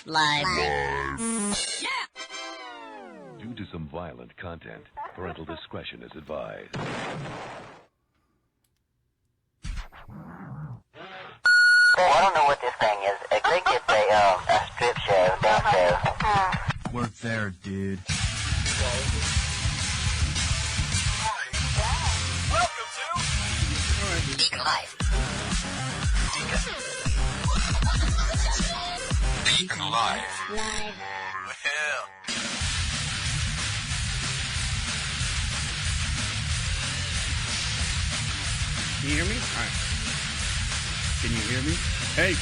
Live. Due to some violent content, parental discretion is advised. Well, I don't know what this thing is. I think it's a strip show, dance show. Work there, dude. Welcome to DeaconLive. DeaconLive. Live. Well, Can you hear me? All right. Can you hear me? Hey.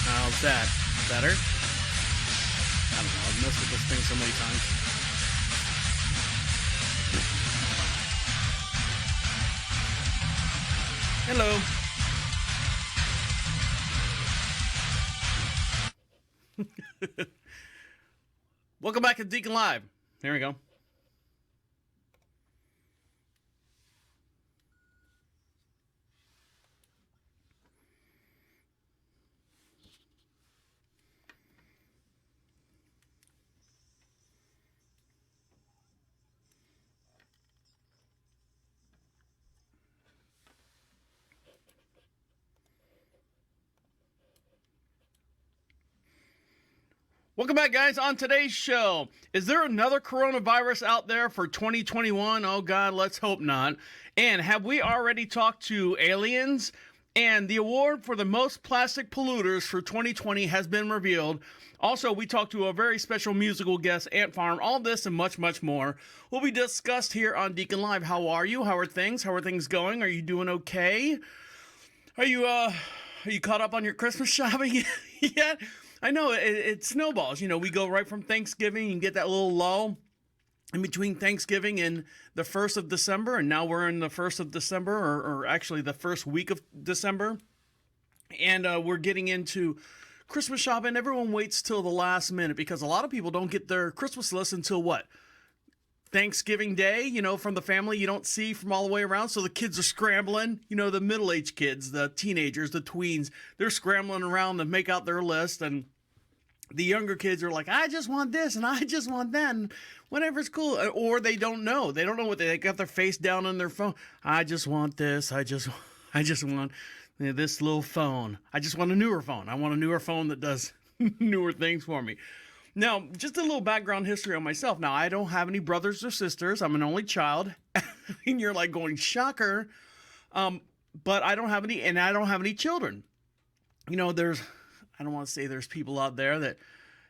How's that? Better? I don't know. I've messed with this thing so many times. Hello. Welcome back to Deacon Live. Here we go. Welcome back, guys. On today's show, is there another coronavirus out there for 2021? Oh, God, let's hope not. And have we already talked to aliens? And the award for the most plastic polluters for 2020 has been revealed. Also, we talked to a very special musical guest, Ant Farm. All this and much, much more will be discussed here on Deacon Live. How are you? How are things? How are things going? Are you doing okay? Are you caught up on your Christmas shopping yet? I know it snowballs. You know, we go right from Thanksgiving and get that little lull in between Thanksgiving and the 1st of December. And now we're in the 1st of December, or actually the first week of December. And we're getting into Christmas shopping. Everyone waits till the last minute because a lot of people don't get their Christmas list until what? Thanksgiving Day, you know, from the family you don't see from all the way around. So the kids are scrambling, you know, the middle-aged kids, the teenagers, the tweens, they're scrambling around to make out their list. And the younger kids are like, I just want this and I just want that and whatever's cool. Or they don't know. They don't know what they got their face down on their phone. I just want this. I just want this little phone. I just want a newer phone. I want a newer phone that does newer things for me. Now, just a little background history on myself. Now, I don't have any brothers or sisters. I'm an only child. And you're like going, shocker. But I don't have any, and I don't have any children. You know, I don't want to say there's people out there that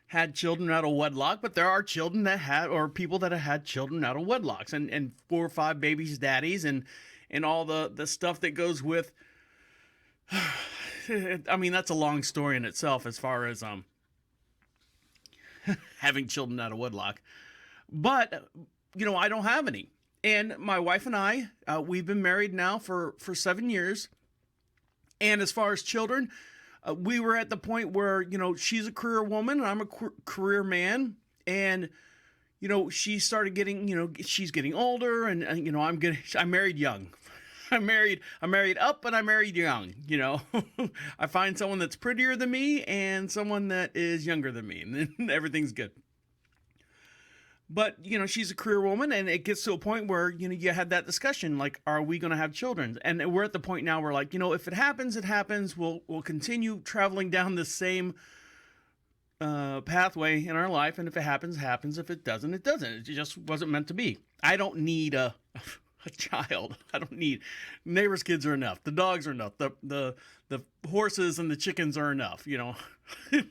had children out of wedlock, but there are children that had, or people that have had children out of wedlocks and 4 or 5 babies, daddies, and all the stuff that goes with. I mean, that's a long story in itself as far as, having children out of wedlock. But, you know, I don't have any. And my wife and I, we've been married now for 7 years. And as far as children, we were at the point where, you know, she's a career woman and I'm a career man. And, you know, she started getting, you know, she's getting older and you know, I'm married young. I'm married up and I married young, you know. I find someone that's prettier than me and someone that is younger than me, and then everything's good. But, you know, she's a career woman, and it gets to a point where, you know, you had that discussion, like, are we going to have children? And we're at the point now where, like, you know, if it happens, it happens. We'll continue traveling down the same pathway in our life, and if it happens, it happens. If it doesn't, it doesn't. It just wasn't meant to be. I don't need a child. I don't need neighbors' kids are enough. The dogs are enough. The horses and the chickens are enough. You know,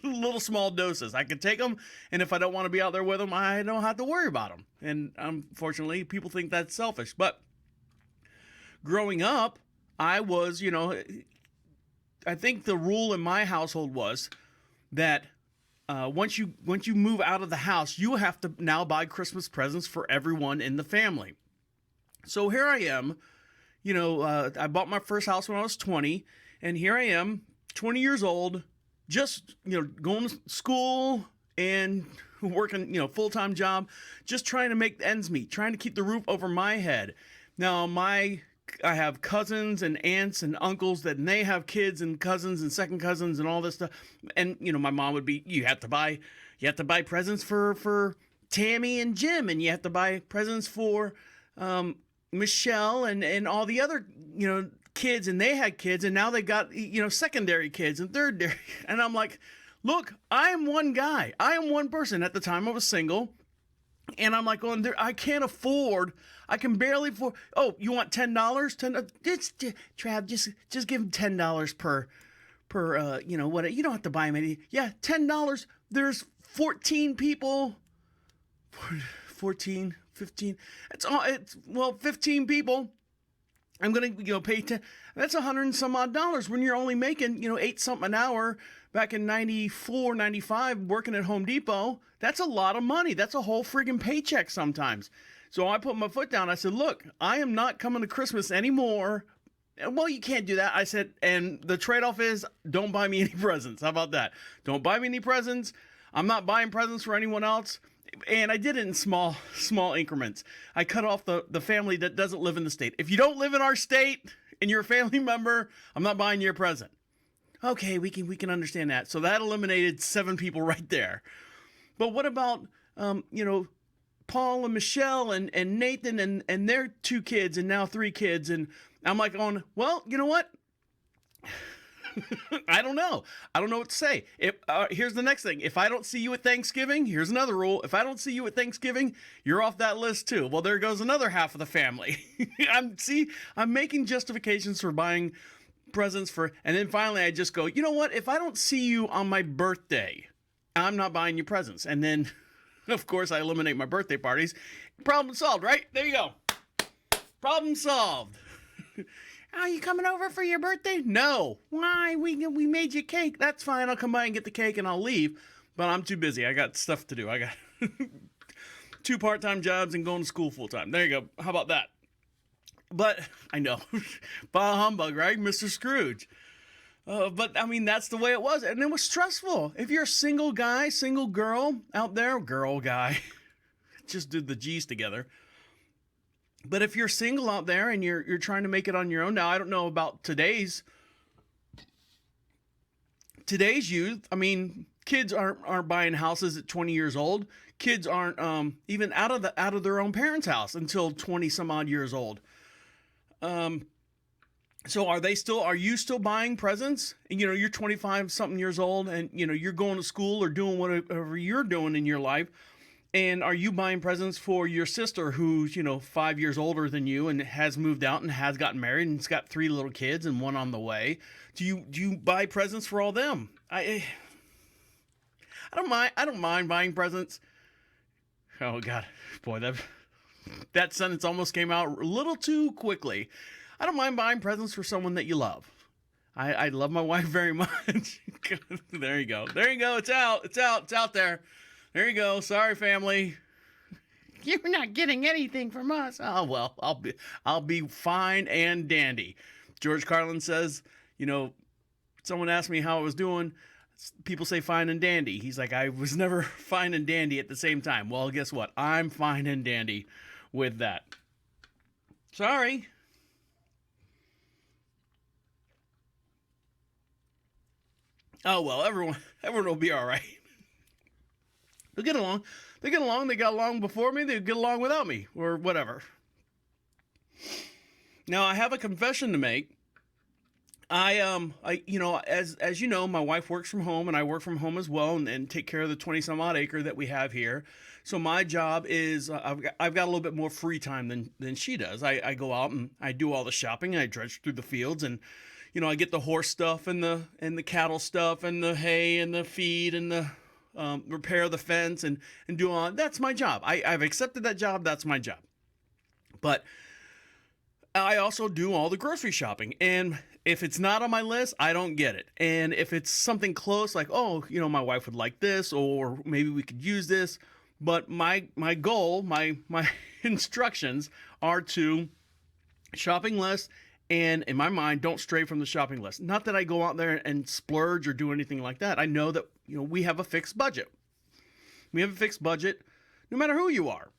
little small doses. I can take them, and if I don't want to be out there with them, I don't have to worry about them. And unfortunately, people think that's selfish. But growing up, I was, you know, I think the rule in my household was that once you move out of the house, you have to now buy Christmas presents for everyone in the family. So here I am, you know, I bought my first house when I was 20, and here I am, 20 years old, just, you know, going to school and working, you know, full-time job, just trying to make ends meet, trying to keep the roof over my head. Now, my have cousins and aunts and uncles that and they have kids and cousins and second cousins and all this stuff. And my mom would be, you have to buy presents for Tammy and Jim, and you have to buy presents for Michelle and all the other kids, and they had kids, and now they got secondary kids and third. And I'm like, look, I am one guy, I am one person. At the time I was single, and I'm like, going there, I can't afford. I can barely afford. Oh, you want $10? Trav, just give him $10 per what? You don't have to buy him any. Yeah, $10. There's 14 people. 14, 15. It's 15 people. I'm gonna pay 10. That's $100 and some odd when you're only making $8 something an hour back in 94, 95 working at Home Depot. That's a lot of money. That's a whole friggin' paycheck sometimes. So I put my foot down. I said, look, I am not coming to Christmas anymore. Well, you can't do that. I said, and the trade-off is don't buy me any presents. How about that? Don't buy me any presents. I'm not buying presents for anyone else. And I did it in small increments. I cut off the family that doesn't live in the state. If you don't live in our state and you're a family member, I'm not buying you a present. Okay, we can understand that. So that eliminated 7 people right there. But what about Paul and Michelle and Nathan and their 2 kids and now 3 kids? And I'm like, well, you know what? I don't know. I don't know what to say. Here's the next thing. If I don't see you at Thanksgiving, here's another rule. If I don't see you at Thanksgiving, you're off that list too. Well, there goes another half of the family. I'm making justifications for buying presents and then finally I just go, you know what? If I don't see you on my birthday, I'm not buying you presents. And then, of course, I eliminate my birthday parties. Problem solved, right? There you go. Problem solved. Are you coming over for your birthday? No. Why? We made you cake. That's fine. I'll come by and get the cake and I'll leave. But I'm too busy. I got stuff to do. I got 2 part-time jobs and going to school full-time. There you go. How about that? But I know. Bah humbug, right? Mr. Scrooge. But I mean, that's the way it was. And it was stressful. If you're a single guy, single girl out there, girl, guy, just did the G's together. But if you're single out there and you're trying to make it on your own, now I don't know about today's youth. I mean, kids aren't buying houses at 20 years old. Kids aren't even out of their own parents' house until 20 some odd years old. So are you still buying presents? And, you're 25 something years old and you're going to school or doing whatever you're doing in your life. And are you buying presents for your sister who's, 5 years older than you and has moved out and has gotten married and has got 3 little kids and 1 on the way? Do you buy presents for all them? I don't mind buying presents. Oh God, boy, that sentence almost came out a little too quickly. I don't mind buying presents for someone that you love. I love my wife very much. There you go. It's out there. There you go. Sorry, family. You're not getting anything from us. Oh well, I'll be fine and dandy. George Carlin says, someone asked me how I was doing. People say fine and dandy. He's like, I was never fine and dandy at the same time. Well, guess what? I'm fine and dandy with that. Sorry. Oh well, everyone will be all right. They'll get along. They got along before me. They'll get along without me or whatever. Now I have a confession to make. As you know, my wife works from home and I work from home as well and take care of the 20 some odd acre that we have here. So my job is, I've got a little bit more free time than she does. I go out and I do all the shopping. I dredge through the fields and, I get the horse stuff and the cattle stuff and the hay and the feed and the, repair the fence and do all. That's my job. I've accepted that job. That's my job. But I also do all the grocery shopping. And if it's not on my list, I don't get it. And if it's something close, like, my wife would like this, or maybe we could use this. But my goal, my instructions are to shopping list. And in my mind, don't stray from the shopping list. Not that I go out there and splurge or do anything like that. I know that, we have a fixed budget. We have a fixed budget no matter who you are.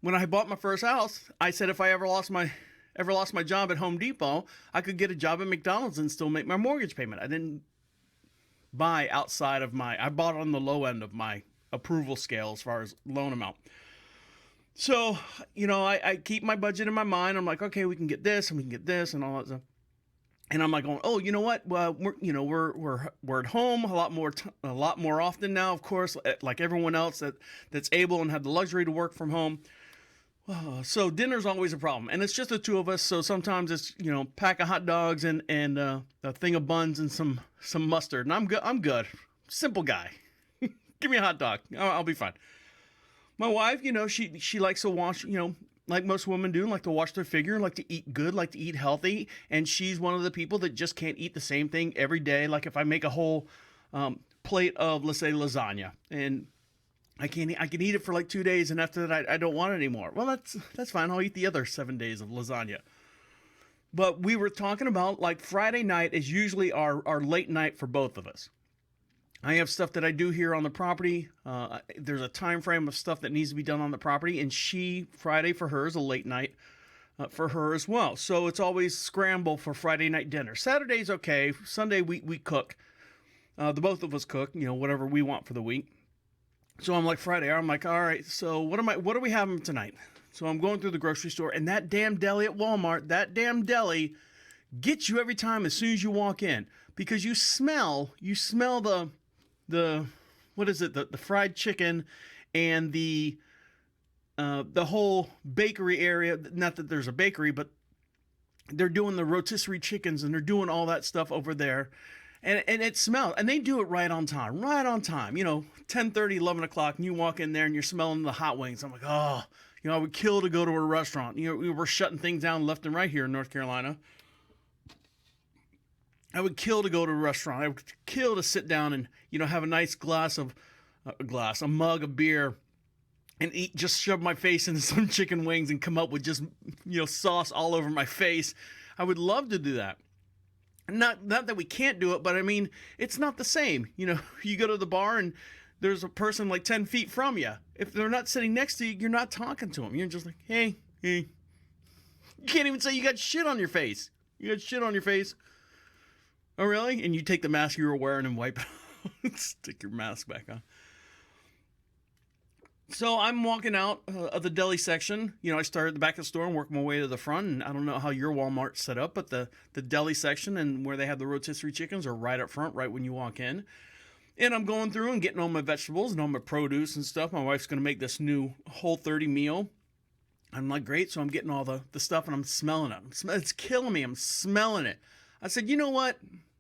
When I bought my first house, I said if I ever lost my ever lost my job at Home Depot, I could get a job at McDonald's and still make my mortgage payment. I didn't buy outside of I bought on the low end of my approval scale as far as loan amount. So, I keep my budget in my mind. I'm like, okay, we can get this and we can get this and all that stuff. And I'm like going, oh, you know what? Well, we're at home a lot more often now, of course, like everyone else that's able and have the luxury to work from home. So dinner's always a problem, and it's just the two of us. So sometimes it's pack of hot dogs and a thing of buns and some mustard, and I'm good. Simple guy. Give me a hot dog. I'll be fine. My wife, she likes to wash, like most women do, like to wash their figure, like to eat good, like to eat healthy. And she's one of the people that just can't eat the same thing every day. Like if I make a whole plate of, let's say, lasagna, and I can eat it for like 2 days, and after that I don't want it anymore. Well, that's fine. I'll eat the other 7 days of lasagna. But we were talking about like Friday night is usually our late night for both of us. I have stuff that I do here on the property. There's a time frame of stuff that needs to be done on the property, and Friday for her is a late night for her as well. So it's always scramble for Friday night dinner. Saturday's okay. Sunday we cook. The both of us cook, whatever we want for the week. So I'm like Friday, I'm like, all right, so what are we having tonight? So I'm going through the grocery store, and that damn deli at Walmart, that damn deli gets you every time as soon as you walk in, because you smell the what is it, the fried chicken and the whole bakery area. Not that there's a bakery, but they're doing the rotisserie chickens and they're doing all that stuff over there, and it smells, and they do it right on time 10:30, 11 o'clock, and you walk in there and you're smelling the hot wings. I'm like, oh, I would kill to go to a restaurant. We were shutting things down left and right here in North Carolina. I would kill to go to a restaurant. I would kill to sit down and, have a nice a mug of beer and just shove my face into some chicken wings and come up with just, sauce all over my face. I would love to do that. Not that we can't do it, but I mean, it's not the same. You go to the bar and there's a person like 10 feet from you. If they're not sitting next to you, you're not talking to them. You're just like, hey. You can't even say you got shit on your face. You got shit on your face. Oh, really? And you take the mask you were wearing and wipe it off. Stick your mask back on. So I'm walking out of the deli section. I started at the back of the store and worked my way to the front. And I don't know how your Walmart's set up, but the deli section and where they have the rotisserie chickens are right up front, right when you walk in. And I'm going through and getting all my vegetables and all my produce and stuff. My wife's going to make this new Whole30 meal. I'm like, great. So I'm getting all the stuff and I'm smelling it. It's killing me. I'm smelling it. I said, you know what?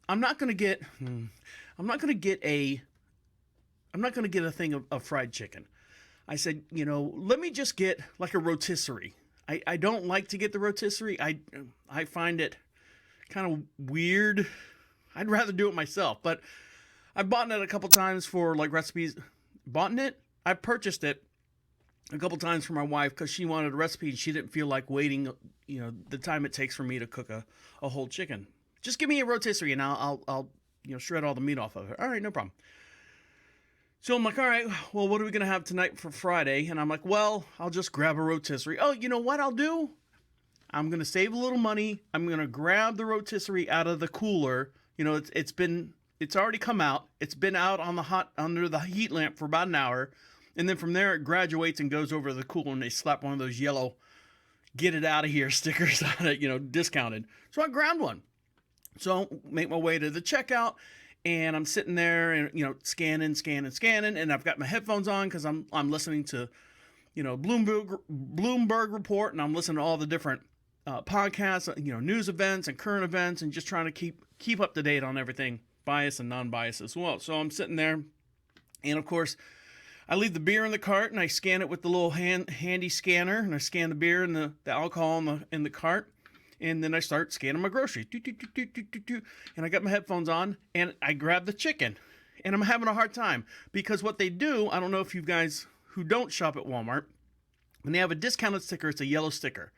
I'm not going to get a thing of fried chicken. I said, let me just get like a rotisserie. I don't like to get the rotisserie. I find it kind of weird. I'd rather do it myself, but I've bought it a couple times for like recipes. I purchased it a couple times for my wife because she wanted a recipe and she didn't feel like waiting, the time it takes for me to cook a whole chicken. Just give me a rotisserie and I'll shred all the meat off of it. All right, no problem. So I'm like, all right, well, what are we going to have tonight for Friday? And I'm like, well, I'll just grab a rotisserie. Oh, you know what I'll do? I'm going to save a little money. I'm going to grab the rotisserie out of the cooler. It's already come out. It's been out under the heat lamp for about an hour. And then from there, it graduates and goes over to the cooler and they slap one of those yellow, get it out of here stickers on it, discounted. So I grabbed one. So make my way to the checkout, and I'm sitting there and scanning, and I've got my headphones on because I'm listening to Bloomberg Report, and I'm listening to all the different podcasts, news events and current events, and just trying to keep up to date on everything, bias and non-bias as well. So I'm sitting there, and of course, I leave the beer in the cart and I scan it with the little handy scanner, and I scan the beer and the alcohol in the cart. And then I start scanning my groceries. And I got my headphones on and I grab the chicken. And I'm having a hard time because what they do, I don't know if you guys who don't shop at Walmart, when they have a discounted sticker, it's a yellow sticker.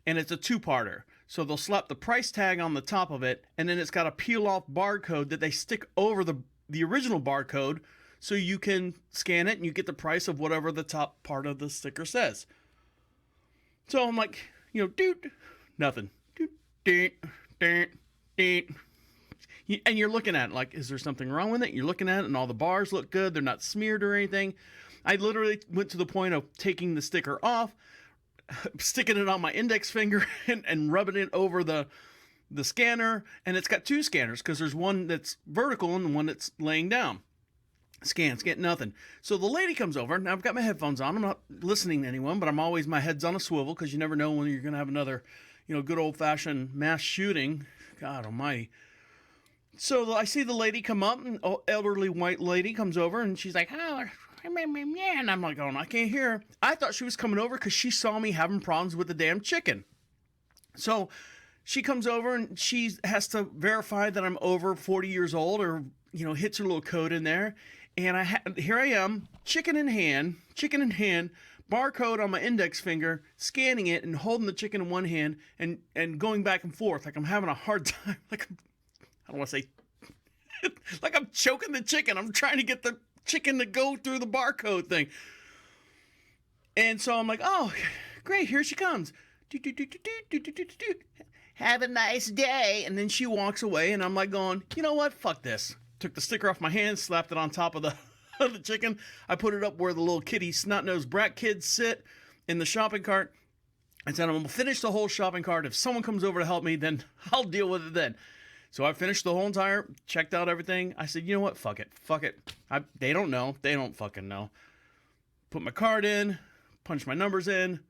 And it's a two-parter. So they'll slap the price tag on the top of it, and then it's got a peel-off barcode that they stick over the original barcode so you can scan it and you get the price of whatever the top part of the sticker says. So I'm like, dude, Nothing. And you're looking at it like, is there something wrong with it? You're looking at it and all the bars look good. They're not smeared or anything. I literally went to the point of taking the sticker off, sticking it on my index finger and rubbing it over the scanner. And it's got two scanners because there's one that's vertical and one that's laying down. Scans, get nothing. So the lady comes over. Now I've got my headphones on. I'm not listening to anyone, but I'm always, my head's on a swivel because you never know when you're going to have another, good old-fashioned mass shooting. God almighty. So I see the lady come up, an elderly white lady comes over, and she's like, oh, and I'm like, going, I can't hear her. I thought she was coming over because she saw me having problems with the damn chicken. So she comes over, and she has to verify that I'm over 40 years old or, hits her little code in there. And here I am, chicken in hand, barcode on my index finger, scanning it and holding the chicken in one hand and going back and forth like I'm having a hard time. Like I don't want to say, like I'm choking the chicken. I'm trying to get the chicken to go through the barcode thing. And so I'm like, oh, great, here she comes. Have a nice day. And then she walks away, and I'm like going, you know what? Fuck this. Took the sticker off my hand, slapped it on top of the chicken. I put it up where the little kitty snot-nosed brat kids sit in the shopping cart. I said, I'm going to finish the whole shopping cart. If someone comes over to help me, then I'll deal with it then. So I finished the whole entire, checked out everything. I said, you know what? Fuck it. They don't know. They don't fucking know. Put my card in, punch my numbers in,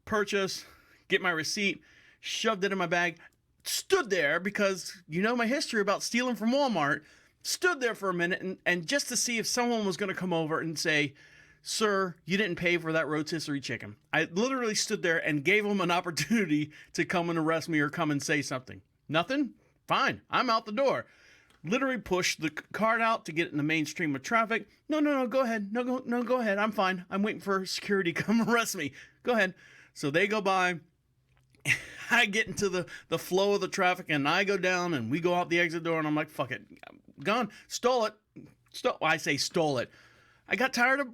purchase, get my receipt, shoved it in my bag, stood there because my history about stealing from Walmart. Stood there for a minute and just to see if someone was going to come over and say, sir, you didn't pay for that rotisserie chicken. I literally stood there and gave them an opportunity to come and arrest me or come and say something. Nothing? Fine. I'm out the door. Literally pushed the cart out to get in the mainstream of traffic. No, go ahead. No, go ahead. I'm fine. I'm waiting for security to come arrest me. Go ahead. So they go by. I get into the flow of the traffic and I go down and we go out the exit door and I'm like, fuck it. Gone. Stole it. I say stole it. I got tired of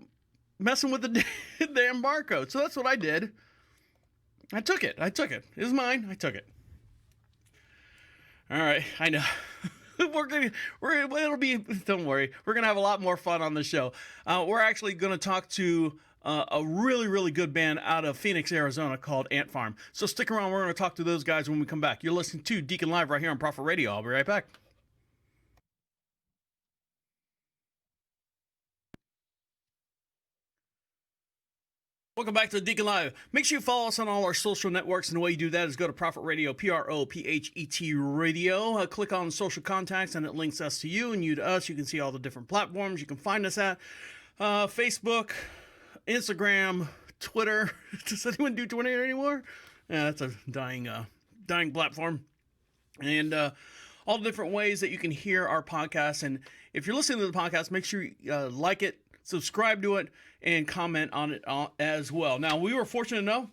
messing with the damn barcode. So that's what I did. I took it. It was mine. I took it. All right. I know. Don't worry. We're going to have a lot more fun on the show. We're actually going to talk to a really, really good band out of Phoenix, Arizona called Ant Farm. So stick around. We're going to talk to those guys when we come back. You're listening to Deacon Live right here on Prophet Radio. I'll be right back. Welcome back to Deacon Live. Make sure you follow us on all our social networks, and the way you do that is go to Prophet Radio, Prophet Radio. Click on social contacts, and it links us to you and you to us. You can see all the different platforms you can find us at. Facebook, Instagram, Twitter. Does anyone do Twitter anymore? Yeah, that's a dying platform. And all the different ways that you can hear our podcast. And if you're listening to the podcast, make sure you like it, subscribe to it, and comment on it as well. Now, we were fortunate enough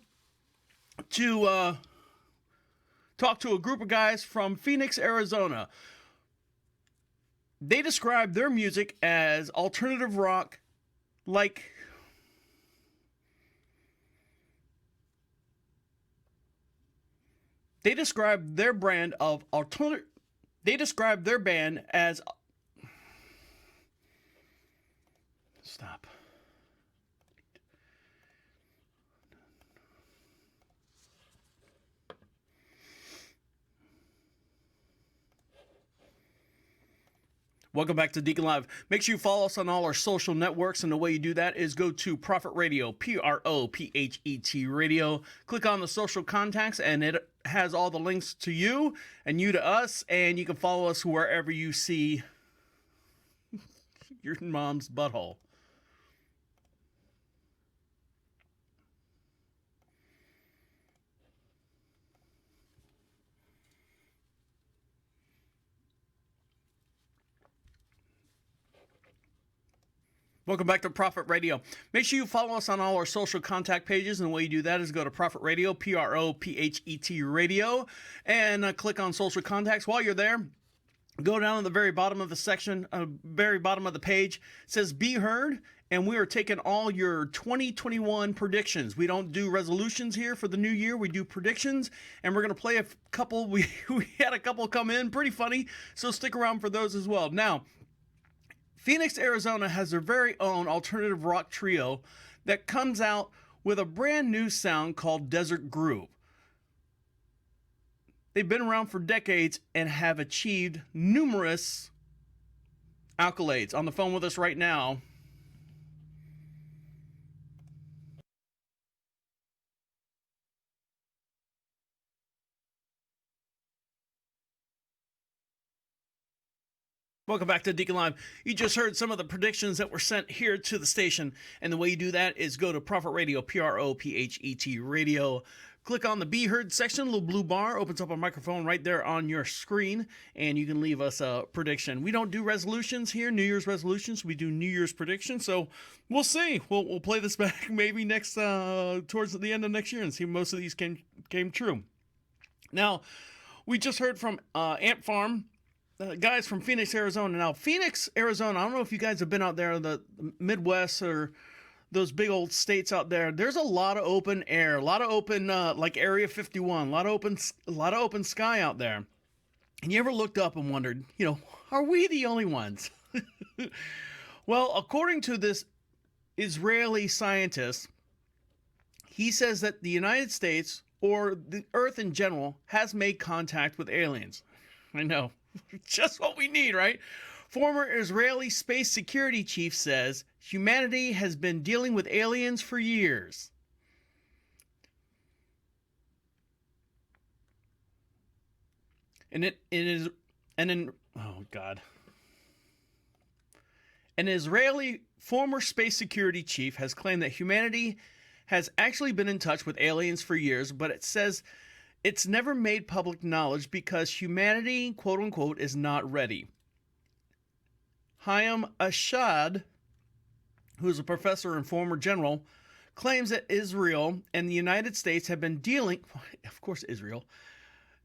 to talk to a group of guys from Phoenix, Arizona. They describe their music as alternative rock, like they describe their brand of alternative. They describe their band as stop. Welcome back to Deacon Live. Make sure you follow us on all our social networks, and the way you do that is go to Prophet Radio, Prophet Radio. Click on the social contacts, and it has all the links to you and you to us, and you can follow us wherever you see your mom's butthole. Welcome back to Prophet Radio. Make sure you follow us on all our social contact pages, and the way you do that is go to Prophet Radio, Prophet Radio, and click on social contacts. While you're there, go down to the very bottom of the section, very bottom of the page. It says Be Heard, and we are taking all your 2021 predictions. We don't do resolutions here for the new year. We do predictions, and we're going to play a couple. We had a couple come in, pretty funny, so stick around for those as well. Now, Phoenix, Arizona has their very own alternative rock trio that comes out with a brand new sound called Desert Groove. They've been around for decades and have achieved numerous accolades. On the phone with us right now, welcome back to Deacon Live. You just heard some of the predictions that were sent here to the station, and the way you do that is go to Prophet Radio, Prophet Radio. Click on the Be Heard section, a little blue bar, opens up a microphone right there on your screen, and you can leave us a prediction. We don't do resolutions here, New Year's resolutions. We do New Year's predictions, so we'll see. We'll play this back maybe next towards the end of next year and see if most of these came true. Now, we just heard from Ant Farm, guys from Phoenix, Arizona. Now, Phoenix, Arizona, I don't know if you guys have been out there in the Midwest or those big old states out there. There's a lot of open air, a lot of open, like Area 51, a lot of open sky out there. And you ever looked up and wondered, are we the only ones? Well, according to this Israeli scientist, he says that the United States, or the Earth in general, has made contact with aliens. I know, just what we need, right? Former Israeli space security chief says humanity has been dealing with aliens for years. An Israeli former space security chief has claimed that humanity has actually been in touch with aliens for years, but it says it's never made public knowledge because humanity, quote unquote, is not ready. Hayam Ashad, who is a professor and former general, claims that Israel and the United States have been dealing, of course Israel,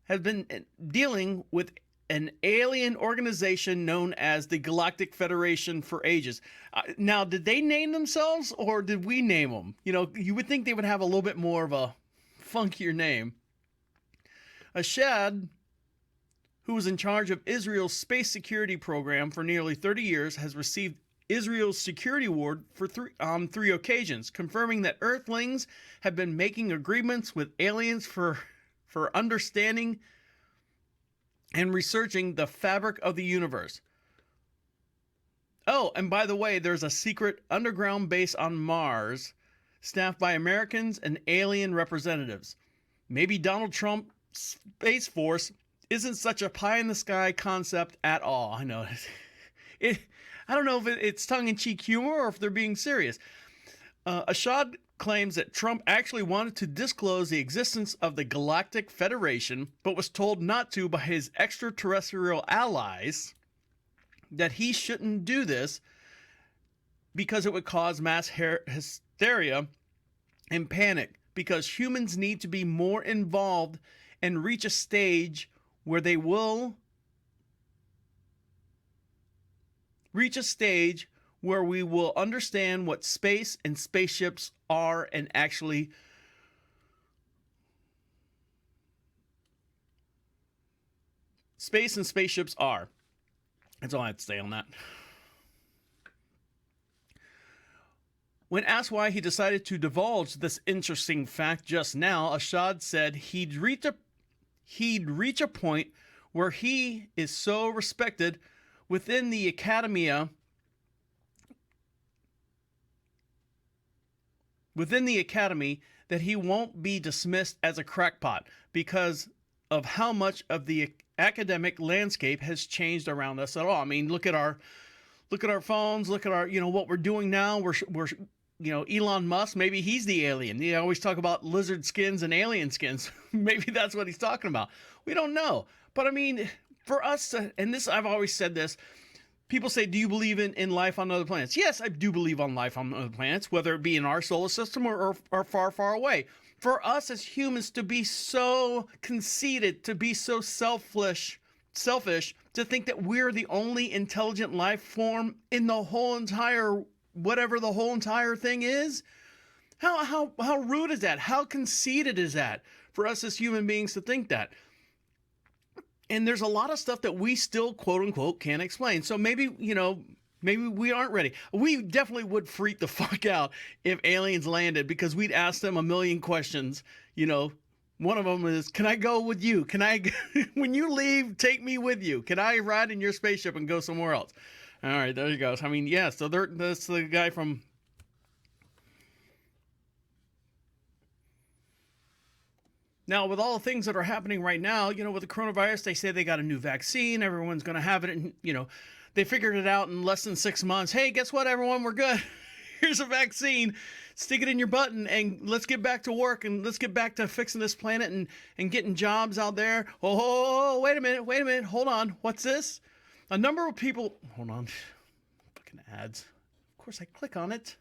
has been dealing with an alien organization known as the Galactic Federation for ages. Now, did they name themselves or did we name them? You would think they would have a little bit more of a funkier name. Ashad, who was in charge of Israel's space security program for nearly 30 years, has received Israel's Security Award on three occasions, confirming that Earthlings have been making agreements with aliens for understanding and researching the fabric of the universe. Oh, and by the way, there's a secret underground base on Mars, staffed by Americans and alien representatives. Maybe Donald Trump's Space Force isn't such a pie-in-the-sky concept at all. I know. I don't know if it's tongue-in-cheek humor or if they're being serious. Ashad claims that Trump actually wanted to disclose the existence of the Galactic Federation, but was told not to by his extraterrestrial allies, that he shouldn't do this because it would cause mass hysteria and panic, because humans need to be more involved and reach a stage where they will reach a stage where we will understand what space and spaceships are and actually space and spaceships are. That's all I have to say on that. When asked why he decided to divulge this interesting fact just now, Ashad said he'd reach a point where he is so respected within the academia that he won't be dismissed as a crackpot because of how much of the academic landscape has changed around us at all. I mean, look at our phones, look at our, what we're doing now. We're Elon Musk, maybe he's the alien. You always talk about lizard skins and alien skins. Maybe that's what he's talking about. We don't know. But I mean, for us, and this, I've always said this, people say, do you believe in life on other planets? Yes, I do believe on life on other planets, whether it be in our solar system or far, far away. For us as humans to be so conceited, to be so selfish, to think that we're the only intelligent life form in the whole entire whatever the whole entire thing is. How rude is that? How conceited is that for us as human beings to think that? And there's a lot of stuff that we still, quote unquote, can't explain. So maybe, maybe we aren't ready. We definitely would freak the fuck out if aliens landed, because we'd ask them a million questions. One of them is, can I go with you? When you leave, take me with you. Can I ride in your spaceship and go somewhere else? All right, there you go. I mean, yeah, so that's the guy from... Now, with all the things that are happening right now, with the coronavirus, they say they got a new vaccine. Everyone's going to have it. And, they figured it out in less than 6 months. Hey, guess what, everyone? We're good. Here's a vaccine. Stick it in your button and let's get back to work and let's get back to fixing this planet and getting jobs out there. Oh, wait a minute. Hold on. What's this? A number of people... Hold on. Fucking ads. Of course, I click on it.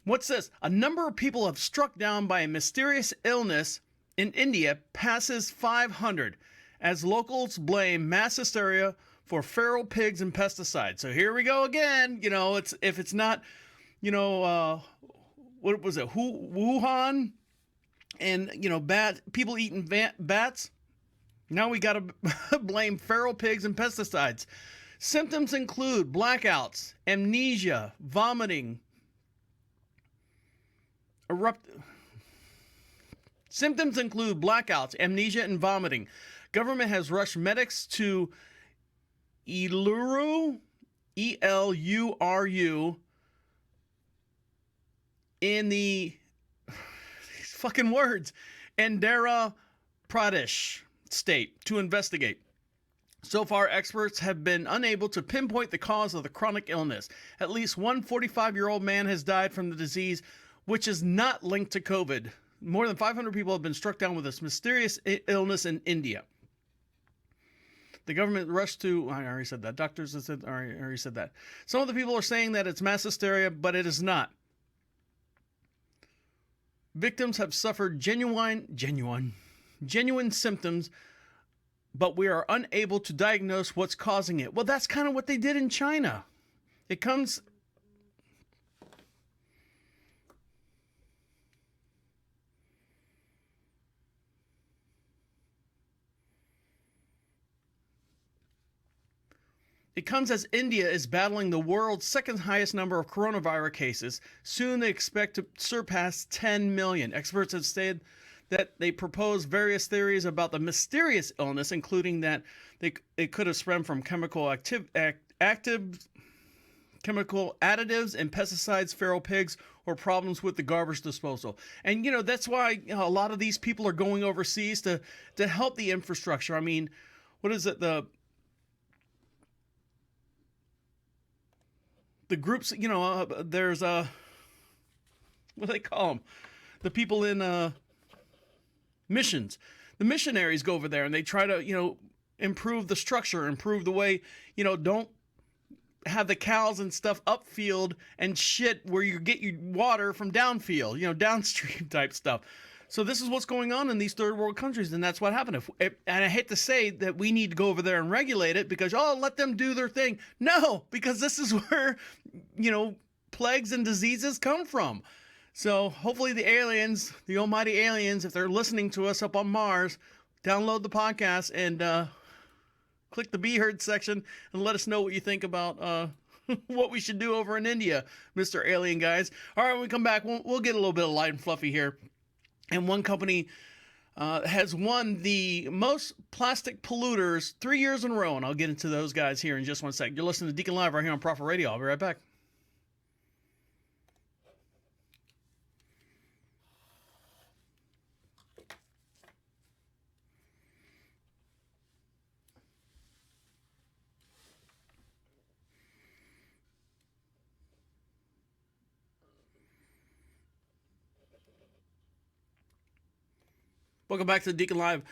What's this? A number of people have struck down by a mysterious illness in India passes 500 as locals blame mass hysteria for feral pigs and pesticides. So here we go again. If it's not, what was it? Wuhan and, people eating bats. Now we got to blame feral pigs and pesticides. Symptoms include blackouts, amnesia, vomiting, Symptoms include blackouts, amnesia, and vomiting. Government has rushed medics to Eluru, Eluru, in the fucking words, Andhra Pradesh state to investigate. So far, experts have been unable to pinpoint the cause of the chronic illness. At least one 45-year-old man has died from the disease, which is not linked to COVID. More than 500 people have been struck down with this mysterious illness in India. The government rushed to... I already said that. Doctors have said... I already said that. Some of the people are saying that it's mass hysteria, but it is not. Victims have suffered genuine symptoms, but we are unable to diagnose what's causing it. Well, that's kind of what they did in China. It comes... It comes as India is battling the world's second highest number of coronavirus cases. Soon they expect to surpass 10 million. Experts have stated that they propose various theories about the mysterious illness, including that it could have spread from chemical additives and pesticides, feral pigs, or problems with the garbage disposal. And, that's why a lot of these people are going overseas to help the infrastructure. I mean, what is it? The groups, there's what do they call them? The people in missions. The missionaries go over there and they try to, improve the structure, improve the way, don't have the cows and stuff upfield and shit where you get your water from downfield, downstream type stuff. So this is what's going on in these third world countries, and that's what happened. And I hate to say that we need to go over there and regulate it because, let them do their thing. No, because this is where, plagues and diseases come from. So hopefully the aliens, the almighty aliens, if they're listening to us up on Mars, download the podcast and click the Be Heard section and let us know what you think about what we should do over in India, Mr. Alien guys. All right, when we come back, we'll get a little bit of light and fluffy here. And one company has won the most plastic polluters 3 years in a row. And I'll get into those guys here in just one sec. You're listening to Deacon Live right here on Prophet Radio. I'll be right back. Welcome back to Deacon Live.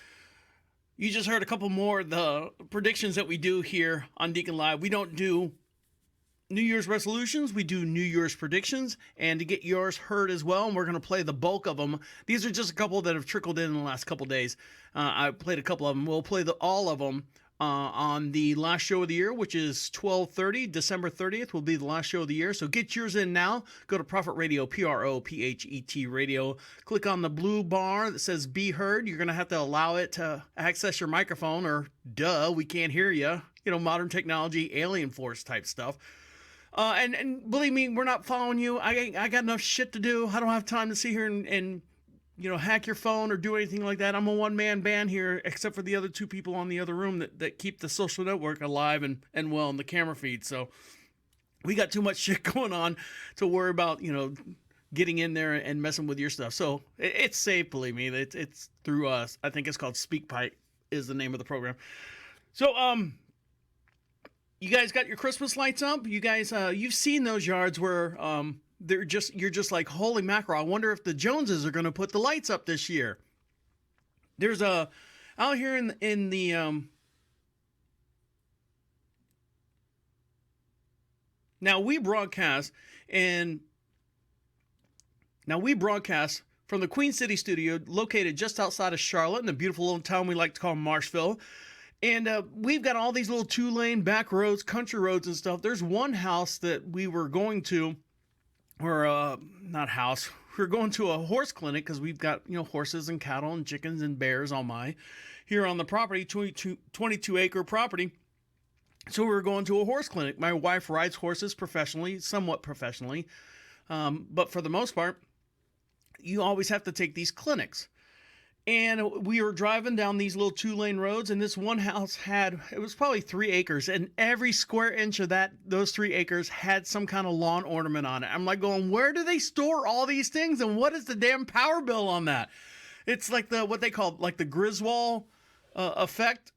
You just heard a couple more of the predictions that we do here on Deacon Live. We don't do New Year's resolutions, we do New Year's predictions, and to get yours heard as well, and we're going to play the bulk of them. These are just a couple that have trickled in the last couple days. I played a couple of them. We'll play all of them on the last show of the year, which is 12/30, December 30th will be the last show of the year. So get yours in now. Go to Prophet Radio, PROPHET Radio. Click on the blue bar that says Be Heard. You're going to have to allow it to access your microphone, or duh, we can't hear you. You know, modern technology, alien force type stuff. And believe me, we're not following you. I got enough shit to do. I don't have time to sit here and you know, hack your phone or do anything like that. I'm a one-man band here, except for the other two people on the other room that keep the social network alive and well in the camera feed. So we got too much shit going on to worry about, you know, getting in there and messing with your stuff. So it's safe, believe me. It's through us. I think it's called SpeakPipe is the name of the program. So, you guys got your Christmas lights up? You guys, you've seen those yards where, you're just like, holy mackerel, I wonder if the Joneses are going to put the lights up this year. There's out here in the now we broadcast from the Queen City studio located just outside of Charlotte in the beautiful little town we like to call Marshville. And we've got all these little 2-lane back roads, country roads and stuff. There's one house that we were going to, or not house, we're going to a horse clinic because we've got, you know, horses and cattle and chickens and bears here on the property, 22-acre property. So we were going to a horse clinic. My wife rides horses professionally, somewhat professionally, but for the most part, you always have to take these clinics. And we were driving down these little 2-lane roads, and this one house it was probably 3 acres, and every square inch of those 3 acres had some kind of lawn ornament on it. I'm like going, where do they store all these things, and what is the damn power bill on that? It's like what they call like the Griswold effect.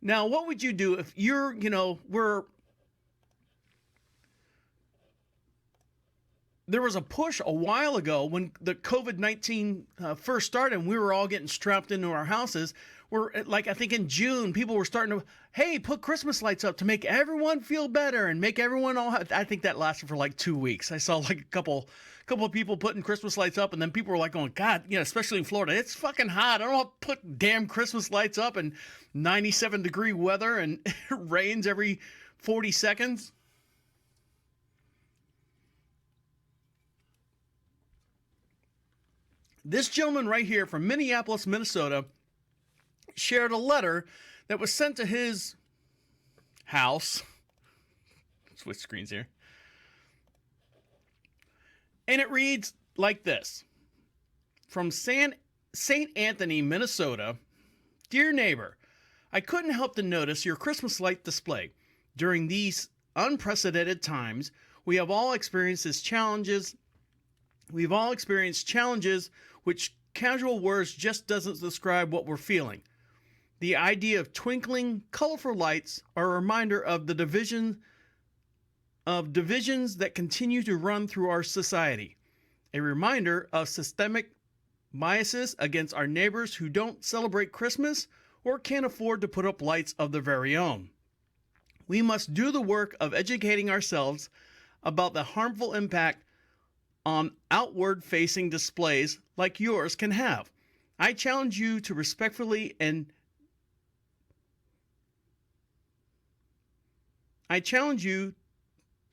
Now, what would you do if you're, you know, there was a push a while ago when the COVID-19 first started and we were all getting strapped into our houses. I think in June, people were starting to, hey, put Christmas lights up to make everyone feel better and make everyone I think that lasted for like 2 weeks. I saw like a couple of people putting Christmas lights up, and then people were like going, God, you know, especially in Florida, it's fucking hot. I don't want to put damn Christmas lights up in 97-degree weather and it rains every 40 seconds. This gentleman right here from Minneapolis, Minnesota, shared a letter that was sent to his house. Switch screens here. And it reads like this. From St. Anthony, Minnesota. Dear neighbor, I couldn't help to notice your Christmas light display. During these unprecedented times, we have all experienced challenges which casual words just doesn't describe what we're feeling. The idea of twinkling, colorful lights are a reminder of the divisions that continue to run through our society. A reminder of systemic biases against our neighbors who don't celebrate Christmas or can't afford to put up lights of their very own. We must do the work of educating ourselves about the harmful impact on outward-facing displays like yours can have. I challenge you to respectfully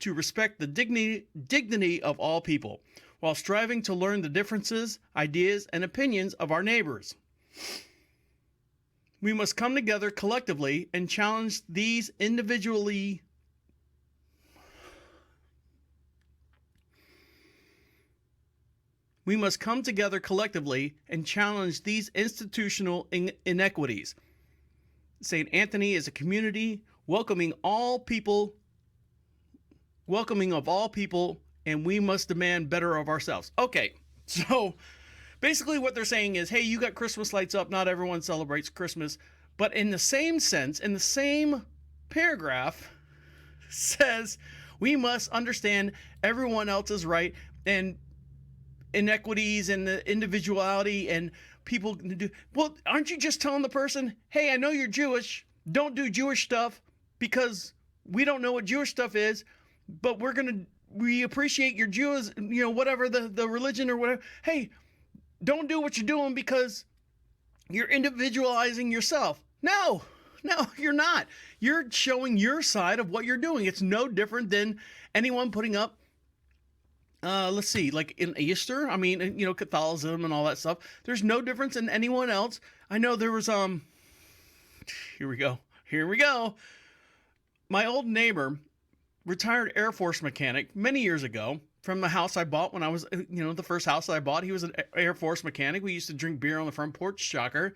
respect the dignity of all people, while striving to learn the differences, ideas, and opinions of our neighbors. We must come together collectively and challenge these individually. We must come together collectively and challenge these institutional inequities. St. Anthony is a community welcoming of all people, and we must demand better of ourselves. Okay, so basically what they're saying is, hey, you got Christmas lights up, not everyone celebrates Christmas, but in the same sense, in the same paragraph, says we must understand everyone else's right and inequities and the individuality and people do. Well, aren't you just telling the person, hey, I know you're Jewish. Don't do Jewish stuff because we don't know what Jewish stuff is, but we appreciate your Jews, whatever the religion or whatever. Hey, don't do what you're doing because you're individualizing yourself. No, you're not. You're showing your side of what you're doing. It's no different than anyone putting up, let's see, like in Easter, Catholicism and all that stuff. There's no difference than anyone else. I know there was, here we go. My old neighbor, retired Air Force mechanic many years ago, from the house I bought when I was, the first house that I bought. He was an Air Force mechanic. We used to drink beer on the front porch, shocker.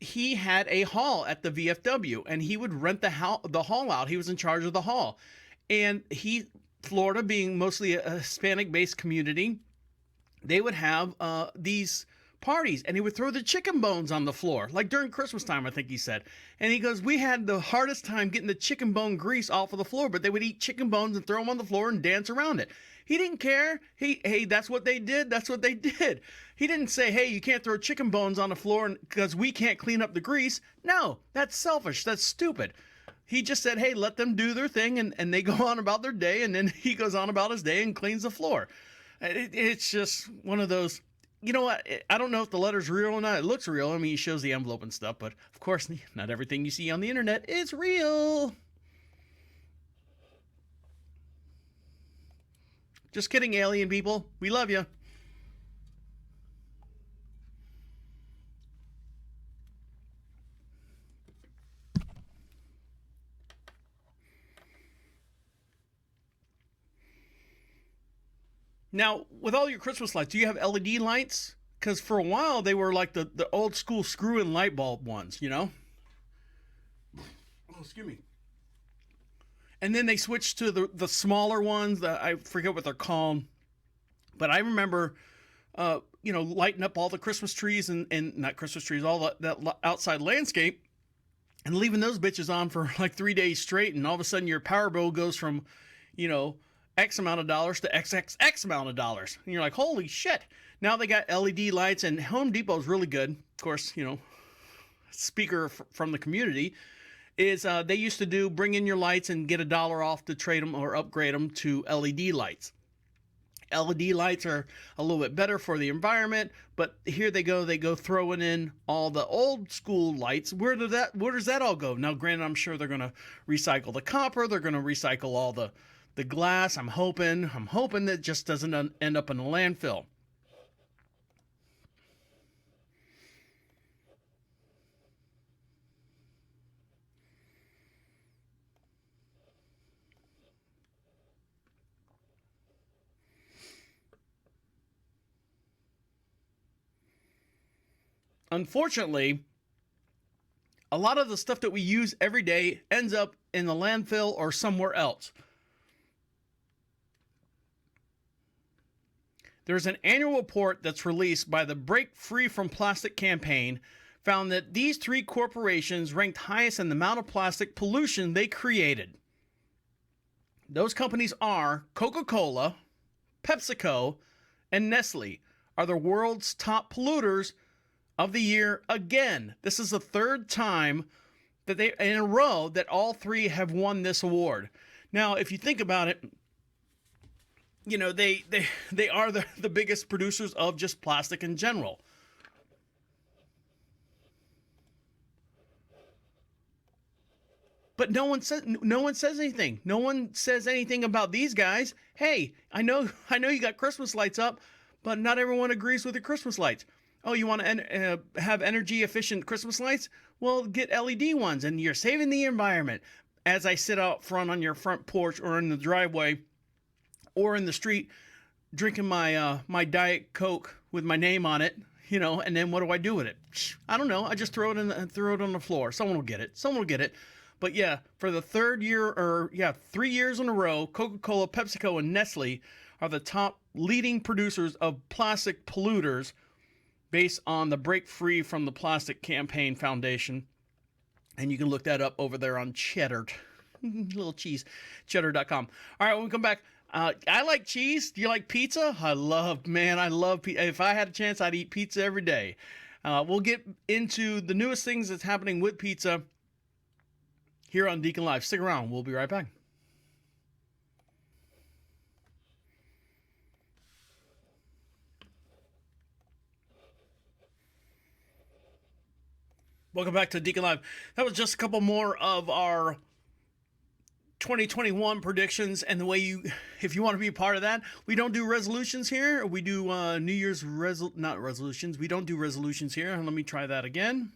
He had a hall at the VFW, and he would rent the hall out. He was in charge of the hall. And Florida being mostly a Hispanic-based community, they would have these parties, and he would throw the chicken bones on the floor, like during Christmas time, I think he said. And he goes, we had the hardest time getting the chicken bone grease off of the floor, but they would eat chicken bones and throw them on the floor and dance around it. He didn't care. Hey, that's what they did. That's what they did. He didn't say, hey, you can't throw chicken bones on the floor because we can't clean up the grease. No, that's selfish. That's stupid. He just said, hey, let them do their thing, and they go on about their day, and then he goes on about his day and cleans the floor. It's just one of those, you know what? I don't know if the letter's real or not. It looks real. I mean, he shows the envelope and stuff, but of course, not everything you see on the internet is real. Just kidding, alien people. We love you. Now, with all your Christmas lights, do you have LED lights? Because for a while, they were like the old school screw-in light bulb ones, Oh, excuse me. And then they switched to the smaller ones. I forget what they're called. But I remember, lighting up all the Christmas trees and not Christmas trees, all that outside landscape, and leaving those bitches on for like 3 days straight. And all of a sudden your power bill goes from, X amount of dollars to XXX amount of dollars. And you're like, holy shit. Now they got LED lights, and Home Depot's really good. Of course, speaker from the community is they used to bring in your lights and get $1 off to trade them or upgrade them to LED lights. LED lights are a little bit better for the environment, but here they go throwing in all the old school lights. Where does that all go? Now, granted, I'm sure they're going to recycle the copper. They're going to recycle all the glass. I'm hoping that it just doesn't end up in a landfill. Unfortunately, a lot of the stuff that we use every day ends up in the landfill or somewhere else. There's an annual report that's released by the Break Free from Plastic campaign found that these 3 corporations ranked highest in the amount of plastic pollution they created. Those companies are Coca-Cola, PepsiCo, and Nestle are the world's top polluters of the year again. This is the 3rd time that they in a row that all 3 have won this award. Now, if you think about it, they are the biggest producers of just plastic in general. But no one says anything. No one says anything about these guys. Hey, I know you got Christmas lights up, but not everyone agrees with your Christmas lights. Oh, you want to have energy efficient Christmas lights? Well, get LED ones, and you're saving the environment. As I sit out front on your front porch or in the driveway or in the street drinking my my Diet Coke with my name on it, and then what do I do with it? I don't know. I just throw it on the floor. Someone will get it. But yeah, for the 3rd year 3 years in a row, Coca-Cola, PepsiCo, and Nestle are the top leading producers of plastic polluters based on the Break Free from the Plastic Campaign Foundation. And you can look that up over there on Cheddar. Little cheese. Cheddar.com. All right, when we come back, I like cheese. Do you like pizza? I love pizza. If I had a chance, I'd eat pizza every day. We'll get into the newest things that's happening with pizza here on Deacon Live. Stick around. We'll be right back. Welcome back to Deacon Live. That was just a couple more of our 2021 predictions, and the way if you want to be a part of that, we don't do resolutions here. We do New Year's not resolutions. We don't do resolutions here. Let me try that again.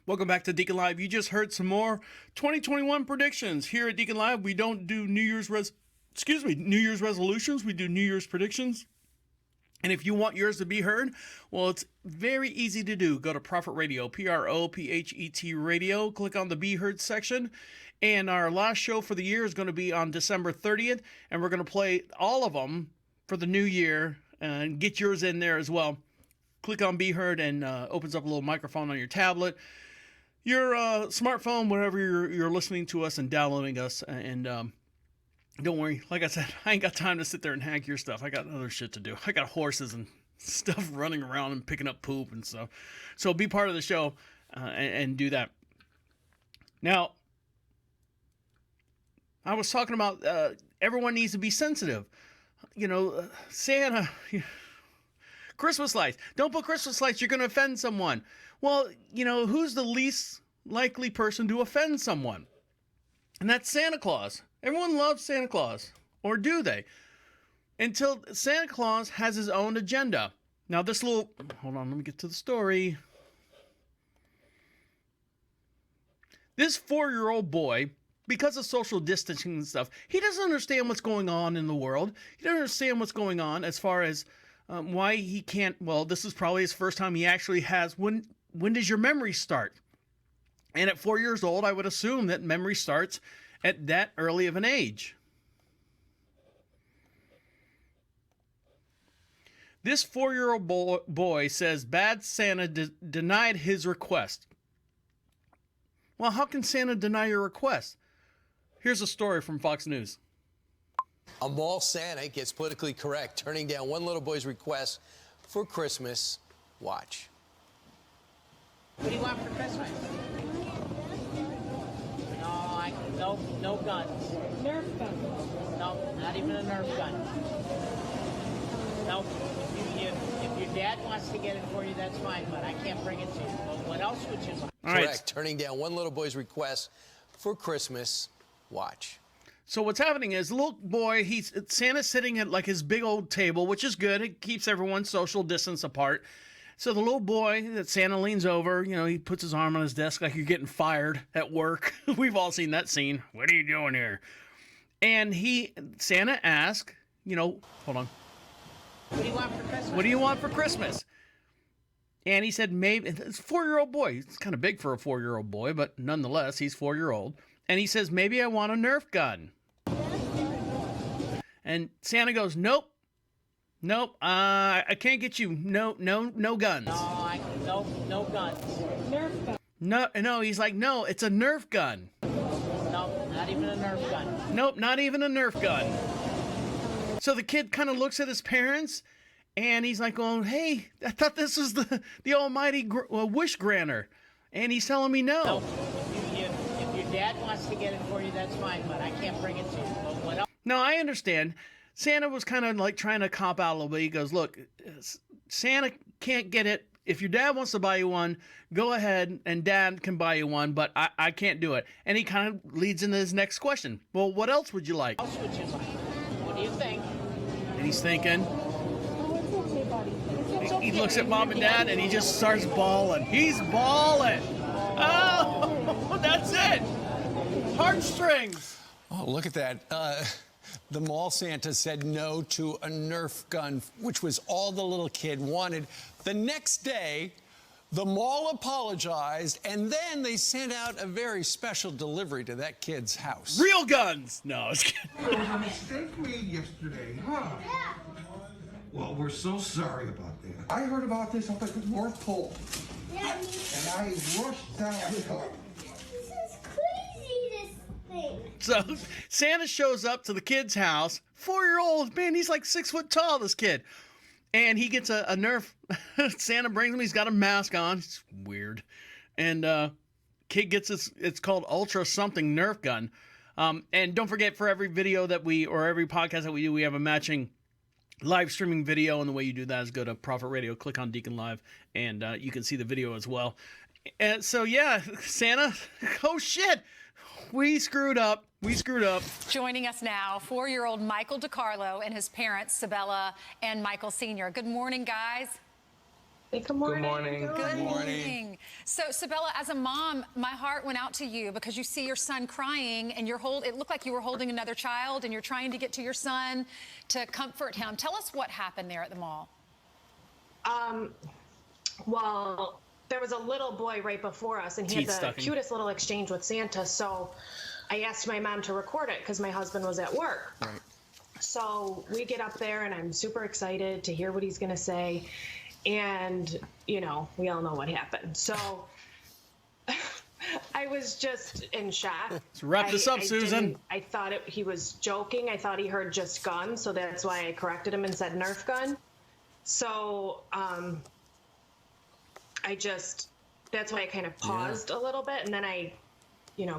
Welcome back to Deacon Live. You just heard some more 2021 predictions. Here at Deacon Live, we don't do New Year's resolutions. We do New Year's predictions. And if you want yours to be heard, well, it's very easy to do. Go to Prophet Radio, Prophet Radio. Click on the Be Heard section. And our last show for the year is going to be on December 30th. And we're going to play all of them for the new year and get yours in there as well. Click on Be Heard and opens up a little microphone on your tablet, your smartphone, wherever you're listening to us and downloading us. And don't worry, like I said, I ain't got time to sit there and hack your stuff. I got other shit to do. I got horses and stuff running around and picking up poop and stuff. So be part of the show and do that. Now, I was talking about everyone needs to be sensitive. You know, Santa, Christmas lights. Don't put Christmas lights. You're going to offend someone. Well, you know, who's the least likely person to offend someone? And that's Santa Claus. Everyone loves Santa Claus, or do they? Until Santa Claus has his own agenda. Now hold on, let me get to the story. This 4-year-old boy, because of social distancing and stuff, he doesn't understand what's going on in the world. He doesn't understand what's going on as far as why he can't, well, this is probably his first time he actually has, when does your memory start? And at 4 years old, I would assume that memory starts at that early of an age. This 4-year-old boy says bad Santa denied his request. Well, how can Santa deny your request? Here's a story from Fox News. A mall Santa gets politically correct, turning down one little boy's request for Christmas. Watch. What do you want for Christmas? No guns. Nerf gun. No, not even a Nerf gun. No, if your dad wants to get it for you, that's fine, but I can't bring it to you. Well, what else would you like? All Correct, right. turning down one little boy's request for Christmas. Watch. So what's happening is, little boy, Santa's sitting at like his big old table, which is good. It keeps everyone social distance apart. So the little boy that Santa leans over, you know, he puts his arm on his desk like you're getting fired at work. We've all seen that scene. What are you doing here? And Santa asks, you know, hold on. What do you want for Christmas? What do you want for Christmas? And he said, maybe, it's a 4-year-old boy. It's kind of big for a 4-year-old boy, but nonetheless, he's 4-year-old. And he says, maybe I want a Nerf gun. And Santa goes, nope, I can't get you. No guns. No guns. Nerf gun. No, he's like, no, it's a Nerf gun. No, not even a Nerf gun. Nope, not even a Nerf gun. So the kid kind of looks at his parents, and he's like, oh, hey, I thought this was the almighty wish granter. And he's telling me no. No, if your dad wants to get it for you, that's fine, but I can't bring it to you. Well, what else? No, I understand. Santa was kind of like trying to cop out a little bit. He goes, look, Santa can't get it. If your dad wants to buy you one, go ahead and dad can buy you one, but I can't do it. And he kind of leads into his next question. Well, what else would you like? What else would you like? What do you think? And he's thinking. Oh, it's okay, buddy. It's okay. He looks at mom and dad and he just starts bawling. He's bawling. Oh, that's it. Heartstrings. Oh, look at that. The mall Santa said no to a Nerf gun, which was all the little kid wanted. The next day, the mall apologized, and then they sent out a very special delivery to that kid's house. Real guns. No, I was kidding. There was a mistake made yesterday, huh? Well, we're so sorry about that. I heard about this up at the North Pole. And I rushed down. This is crazy, this So Santa shows up to the kid's house. 4-year-old, man, he's like 6 foot tall, this kid. And he gets a Nerf. Santa brings him. He's got a mask on. It's weird. And kid gets this, it's called Ultra something Nerf gun. And don't forget, for every video that every podcast that we do, we have a matching live streaming video. And the way you do that is go to Prophet Radio, click on Deacon Live, and you can see the video as well. And so, yeah, Santa, oh shit, we screwed up. Joining us now, 4-year-old Michael DiCarlo and his parents, Sabella and Michael Sr. Good morning, guys. Hey, good morning. Good morning. So, Sabella, as a mom, my heart went out to you because you see your son crying, and it looked like you were holding another child, and you're trying to get to your son to comfort him. Tell us what happened there at the mall. Well, there was a little boy right before us, and he had the cutest little exchange with Santa, so I asked my mom to record it because my husband was at work. Right. So we get up there, and I'm super excited to hear what he's going to say. And, we all know what happened. So I was just in shock. Let's wrap this up, Susan. I thought he was joking. I thought he heard just gun. So that's why I corrected him and said Nerf gun. So that's why I kind of paused a little bit. And then I,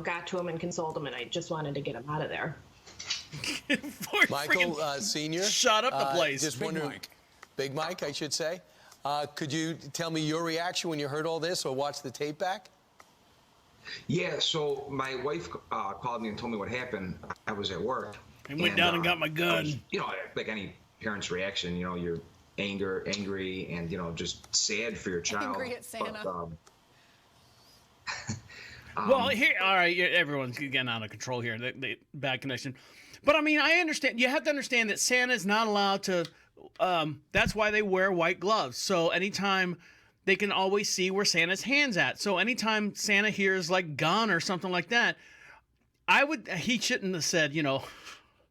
got to him and consoled him. And I just wanted to get him out of there. Michael Sr. Shut up the place. Just wondering, Big Mike, I should say. Could you tell me your reaction when you heard all this or watched the tape back? Yeah, so my wife called me and told me what happened. I was at work. I went down and got my gun. Like any parent's reaction, you're angry and, just sad for your child. Angry at Santa. Well, here, all right, everyone's getting out of control here. The bad connection. But, I mean, I understand. You have to understand that Santa's not allowed to... that's why they wear white gloves. So anytime they can always see where Santa's hand's at. So anytime Santa hears like gun or something like that, he shouldn't have said,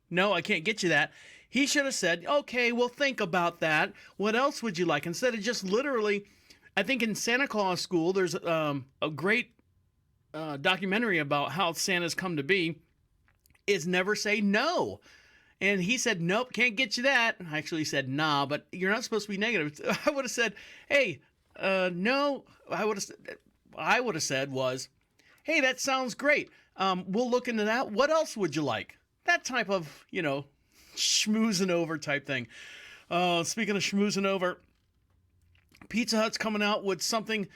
no, I can't get you that. He should have said, okay, well, think about that. What else would you like? Instead of just literally, I think in Santa Claus School, there's a great documentary about how Santa's come to be, is never say no. And he said, nope, can't get you that. I actually said, nah, but you're not supposed to be negative. I would have said, hey, no. I would have said was, hey, that sounds great. We'll look into that. What else would you like? That type of, schmoozing over type thing. Speaking of schmoozing over, Pizza Hut's coming out with something.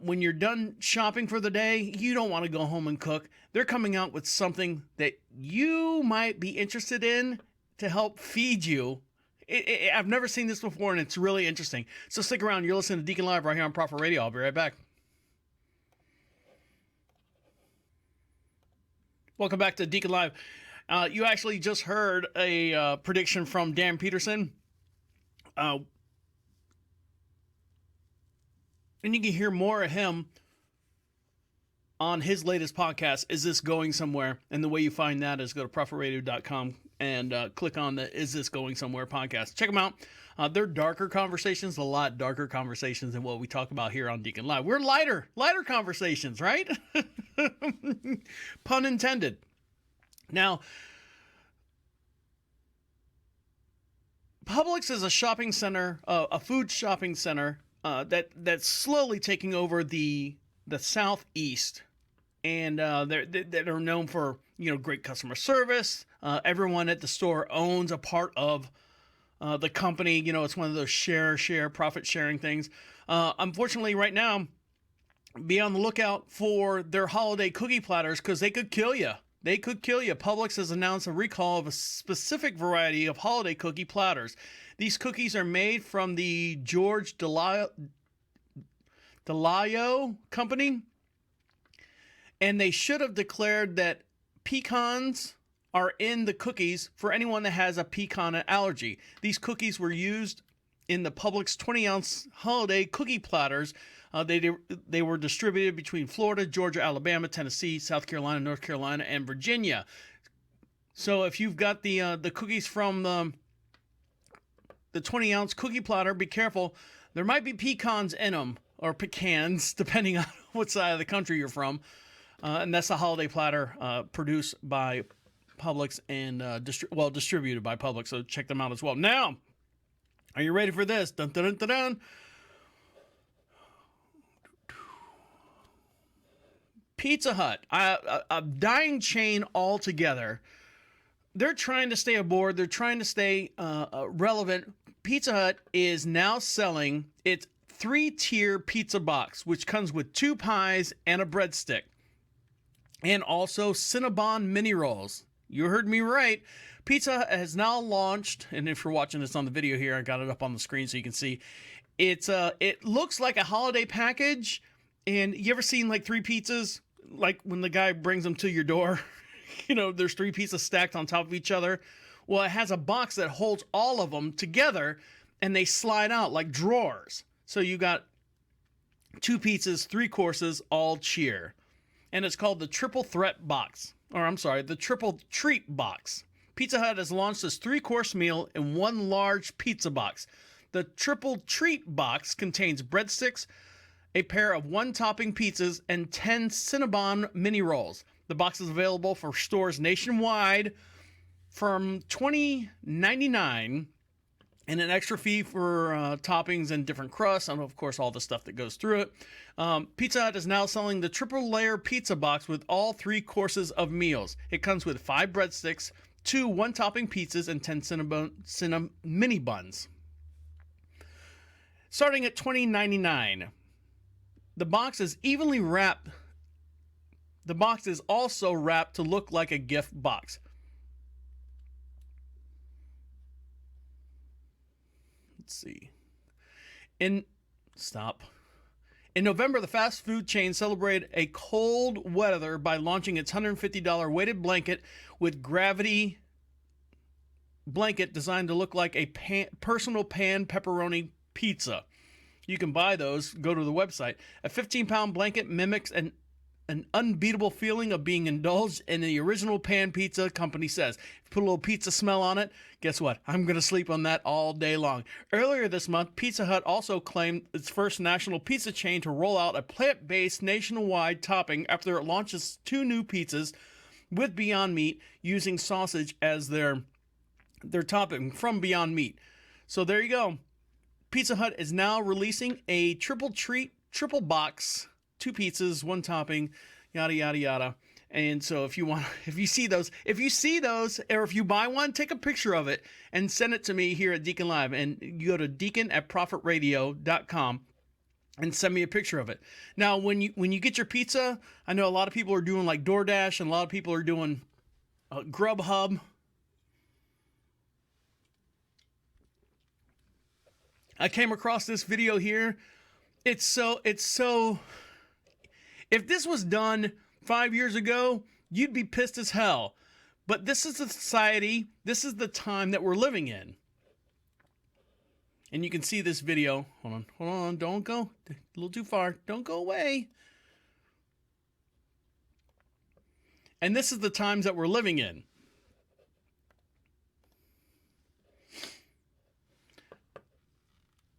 When you're done shopping for the day, you don't want to go home and cook. They're coming out with something that you might be interested in to help feed you. I've never seen this before, and it's really interesting. So stick around. You're listening to Deacon Live right here on Prophet Radio. I'll be right back. Welcome back to Deacon Live. You actually just heard a prediction from Dan Peterson. And you can hear more of him on his latest podcast, Is This Going Somewhere? And the way you find that is go to prophetradio.com and click on the Is This Going Somewhere podcast. Check them out. They're darker conversations, a lot darker conversations than what we talk about here on Deacon Live. We're lighter conversations, right? Pun intended. Now, Publix is a shopping center, a food shopping center that's slowly taking over the Southeast, and they're known for great customer service. Everyone at the store owns a part of the company. It's one of those share profit sharing things. Unfortunately, right now, be on the lookout for their holiday cookie platters because they could kill you. They could kill you. Publix has announced a recall of a specific variety of holiday cookie platters. These cookies are made from the George DeLaio company, and they should have declared that pecans are in the cookies for anyone that has a pecan allergy. These cookies were used in the Publix 20-ounce holiday cookie platters. They were distributed between Florida, Georgia, Alabama, Tennessee, South Carolina, North Carolina, and Virginia. So if you've got the cookies from the 20-ounce cookie platter, be careful. There might be pecans in them, or pecans, depending on what side of the country you're from. And that's the holiday platter produced by Publix and distributed by Publix. So check them out as well. Now, are you ready for this? Dun, dun, dun, dun, dun. Pizza Hut, a dying chain altogether. They're trying to stay aboard. They're trying to stay relevant. Pizza Hut is now selling its 3-tier pizza box, which comes with 2 pies and a breadstick, and also Cinnabon mini rolls. You heard me right. Pizza Hut has now launched, and if you're watching this on the video here, I got it up on the screen so you can see. It looks like a holiday package. And you ever seen like 3 pizzas? Like when the guy brings them to your door, you know, there's 3 pizzas stacked on top of each other. Well, it has a box that holds all of them together, and they slide out like drawers. So you got 2 pizzas, 3 courses, all cheer. And it's called the Triple Threat Box. Or I'm sorry, the Triple Treat Box. Pizza Hut has launched this 3-course meal in one large pizza box. The Triple Treat Box contains breadsticks, a pair of 1-topping pizzas, and 10 Cinnabon mini rolls. The box is available for stores nationwide from $20.99 and an extra fee for toppings and different crusts, and of course all the stuff that goes through it. Pizza Hut is now selling the triple layer pizza box with all 3 courses of meals. It comes with 5 breadsticks, 2 1-topping pizzas, and 10 Cinnabon mini buns. Starting at $20.99. The box is evenly wrapped. The box is also wrapped to look like a gift box. Let's see. In November, the fast food chain celebrated a cold weather by launching its $150 weighted blanket with gravity blanket designed to look like a personal pan pepperoni pizza. You can buy those. Go to the website. A 15-pound blanket mimics an unbeatable feeling of being indulged in the original pan pizza, company says. If you put a little pizza smell on it, guess what? I'm going to sleep on that all day long. Earlier this month, Pizza Hut also claimed its first national pizza chain to roll out a plant-based nationwide topping after it launches 2 new pizzas with Beyond Meat using sausage as their topping from Beyond Meat. So there you go. Pizza Hut is now releasing a triple box, 2 pizzas, 1 topping, yada, yada, yada. And so if you see those, or if you buy one, take a picture of it and send it to me here at Deacon Live. And you go to deacon@profitradio.com and send me a picture of it. Now, when you get your pizza, I know a lot of people are doing like DoorDash, and a lot of people are doing Grubhub. I came across this video here. It's so, if this was done 5 years ago, you'd be pissed as hell. But this is the society, this is the time that we're living in. And you can see this video. Hold on, don't go. A little too far. Don't go away. And this is the times that we're living in.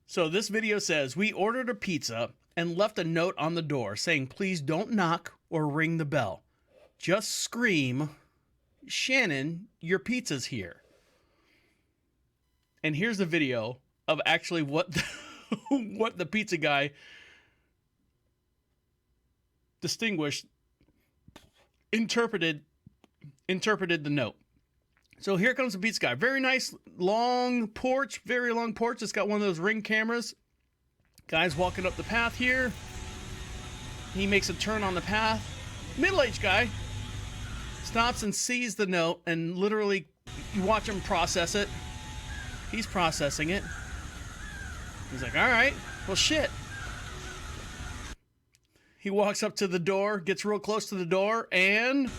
So this video says, we ordered a pizza and left a note on the door saying, please don't knock or ring the bell. Just scream, Shannon, your pizza's here. And here's the video of actually what the pizza guy interpreted the note. So here comes the pizza guy. Very nice, long porch, very long porch. It's got one of those Ring cameras. Guy's walking up the path here. He makes a turn on the path. Middle-aged guy stops and sees the note, and literally you watch him process it. He's processing it. He's like, all right, well, shit. He walks up to the door, gets real close to the door, and...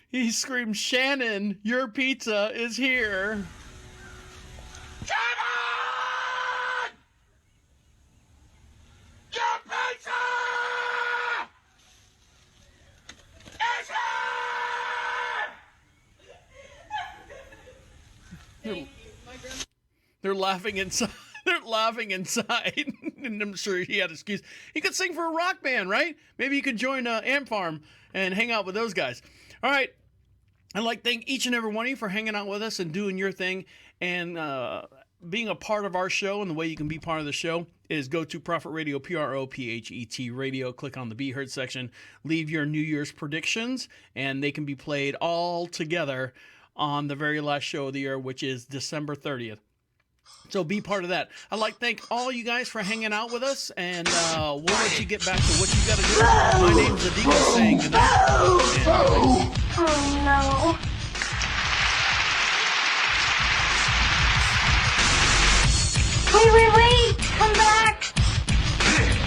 He screamed, Shannon, your pizza is here. Shannon! Your pizza! They're laughing inside. They're laughing inside. And I'm sure he had an excuse. He could sing for a rock band, right? Maybe you could join Ant Farm and hang out with those guys. All right. I'd like to thank each and every one of you for hanging out with us and doing your thing and being a part of our show. And the way you can be part of the show is go to Prophet Radio, PROPHET Radio. Click on the Be Heard section. Leave your New Year's predictions, and they can be played all together on the very last show of the year, which is December 30th. So be part of that. I'd like to thank all you guys for hanging out with us, and we'll let you get back to what you got to do. My name's the Deacon saying goodnight. Oh no. Wait, come back.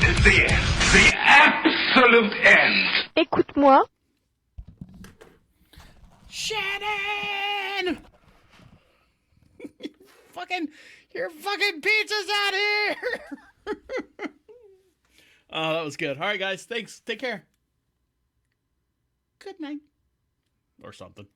This is the end. The absolute end. Écoute-moi. Shannon! Your fucking pizza's out here! Oh, that was good. All right, guys. Thanks. Take care. Good night. Or something.